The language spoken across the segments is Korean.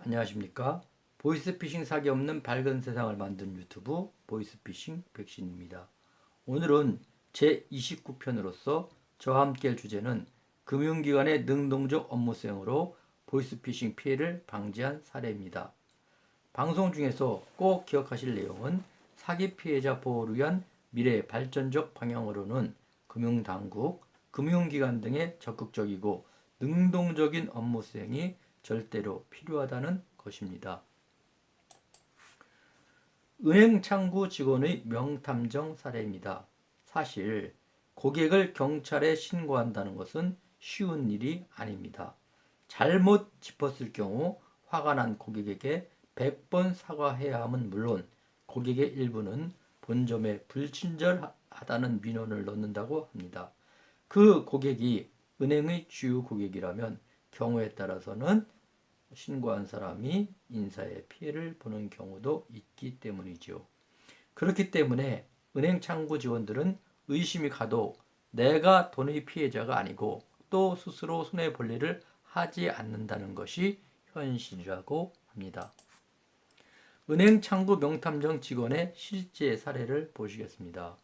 안녕하십니까. 보이스피싱 사기 없는 밝은 세상을 만든 유튜브 보이스피싱 백신입니다. 오늘은 제29편으로서 저와 함께 할 주제는 금융기관의 능동적 업무 수행으로 보이스피싱 피해를 방지한 사례입니다. 방송 중에서 꼭 기억하실 내용은 사기 피해자 보호를 위한 미래 발전적 방향으로는 금융당국, 금융기관 등의 적극적이고 능동적인 업무 수행이 절대로 필요하다는 것입니다. 은행 창구 직원의 명탐정 사례입니다. 사실 고객을 경찰에 신고한다는 것은 쉬운 일이 아닙니다. 잘못 짚었을 경우 화가 난 고객에게 100번 사과해야 함은 물론 고객의 일부는 본점에 불친절하다는 민원을 넣는다고 합니다. 그 고객이 은행의 주요 고객이라면 경우에 따라서는 신고한 사람이 인사에 피해를 보는 경우도 있기 때문이죠. 그렇기 때문에 은행 창구 직원들은 의심이 가도 내가 돈의 피해자가 아니고 또 스스로 손해볼 일을 하지 않는다는 것이 현실이라고 합니다. 은행 창구 명탐정 직원의 실제 사례를 보시겠습니다.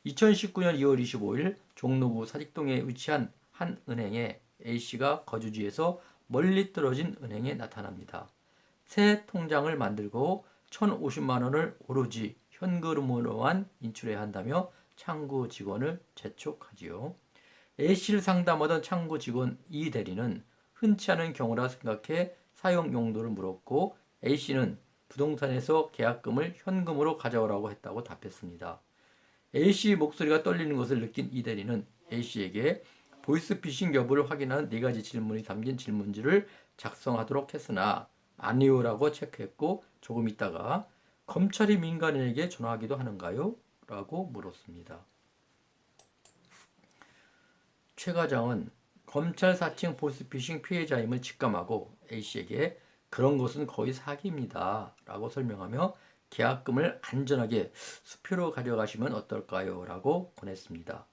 2019년 2월 25일 종로구 사직동에 위치한 한 은행에 A씨가 거주지에서 멀리 떨어진 은행에 나타납니다. 새 통장을 만들고 1,050만 원을 오로지 현금으로만 인출해야 한다며 창구 직원을 재촉하지요. A씨를 상담하던 창구 직원 이 대리는 흔치 않은 경우라 생각해 사용 용도를 물었고 A씨는 부동산에서 계약금을 현금으로 가져오라고 했다고 답했습니다. A씨 목소리가 떨리는 것을 느낀 이 대리는 A씨에게 보이스피싱 여부를 확인하는 4가지 질문이 담긴 질문지를 작성하도록 했으나 아니오라고 체크했고 조금 있다가 검찰이 민간인에게 전화하기도 하는가요? 라고 물었습니다. 최 과장은 검찰 사칭 보이스피싱 피해자임을 직감하고 A씨에게 그런 것은 거의 사기입니다. 라고 설명하며 계약금을 안전하게 수표로 가져가시면 어떨까요? 라고 권했습니다.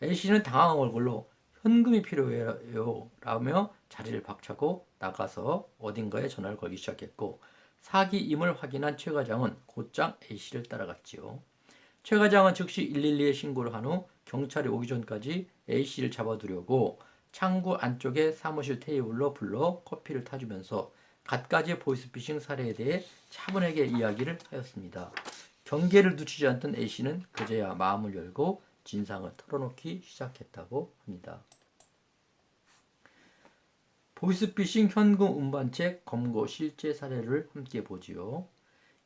A씨는 당황한 얼굴로 현금이 필요해요. 라며 자리를 박차고 나가서 어딘가에 전화를 걸기 시작했고 사기임을 확인한 최 과장은 곧장 A씨를 따라갔지요. 최 과장은 즉시 112에 신고를 한 후 경찰이 오기 전까지 A씨를 잡아두려고 창구 안쪽에 사무실 테이블로 불러 커피를 타주면서 갖가지 보이스피싱 사례에 대해 차분하게 이야기를 하였습니다. 경계를 늦추지 않던 A씨는 그제야 마음을 열고 진상을 털어놓기 시작했다고 합니다. 보이스피싱 현금 운반책 검거 실제 사례를 함께 보지요.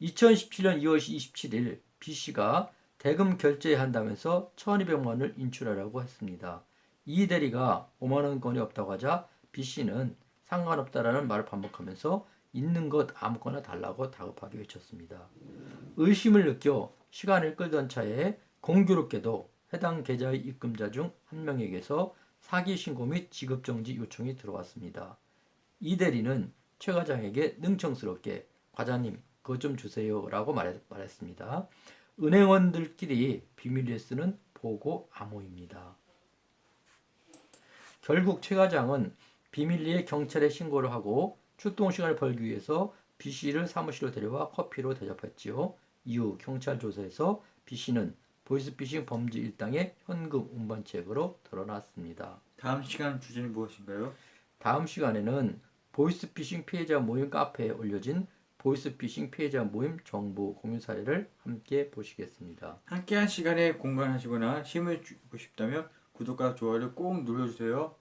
2017년 2월 27일 B씨가 대금 결제한다면서 1,200만 원을 인출하라고 했습니다. 이 대리가 5만 원권이 없다고 하자 B씨는 상관없다라는 말을 반복하면서 있는 것 아무거나 달라고 다급하게 외쳤습니다. 의심을 느껴 시간을 끌던 차에 공교롭게도 해당 계좌의 입금자 중 한 명에게서 사기 신고 및 지급 정지 요청이 들어왔습니다. 이 대리는 최 과장에게 능청스럽게 과장님 그것 좀 주세요 라고 말했습니다. 은행원들끼리 비밀리에 쓰는 보고 암호입니다. 결국 최 과장은 비밀리에 경찰에 신고를 하고 출동 시간을 벌기 위해서 B씨를 사무실로 데려와 커피로 대접했지요. 이후 경찰 조사에서 B씨는 보이스피싱 범죄 일당의 현금 운반책으로 드러났습니다. 다음 시간 주제는 무엇인가요? 다음 시간에는 보이스피싱 피해자 모임 카페에 올려진 보이스피싱 피해자 모임 정보 공유 사례를 함께 보시겠습니다. 함께한 시간에 공감하시거나 힘을 주고 싶다면 구독과 좋아요를 꼭 눌러주세요.